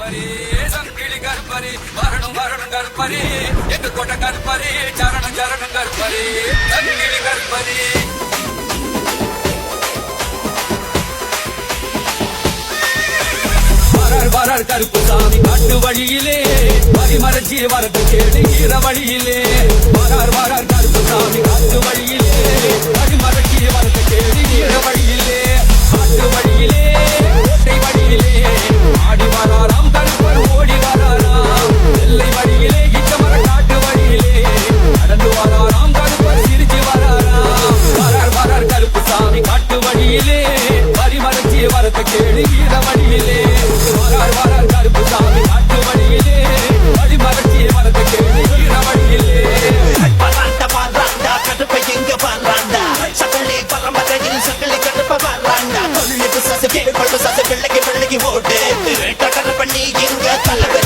கருப்பரே சங்கிலி கருப்பரே வரணும் வரணும் கருப்பரே எங்க கொண்ட கருப்பரே சரணம் சரணம் கருப்பரே சங்கிலி கருப்பரே வரார் கருப்பு சாமி காட்டு வழியிலே பரிமரச்சி வரது கேடு ஈர வழியிலே வரார் கருப்பு சாமி காட்டு வழியிலே பரிமரச்சி வரது கேடு ஈர வழியிலே காட்டு வழியிலே கோட்டை வழியிலே ஆடி வராராம் கருப்பர் ஓடி வராராம் எல்லை வழியிலே இச்சமர காட்டு வழியிலே நடந்து வராராம் கருப்பர் சிரிச்சு வராராம் வரார் கருப்பு சாமி காட்டு வழியிலே பரிமரச்சி வரது கேடு ஈர வழியிலே வரார் கருப்பு சாமி காட்டு வழியிலே வழிமரச்சி வரது கேடு ஈர வழியிலே பாராண்டா கருப்பை எங்க பாராண்டா சகலே பரமதையில் சகலே கருப்ப பாராண்டா கொள்ளுக்கு சசு கேள்வி சசு பிள்ளைக்கு ஓட்டு கருப்பண்ணி எங்க தலைவர்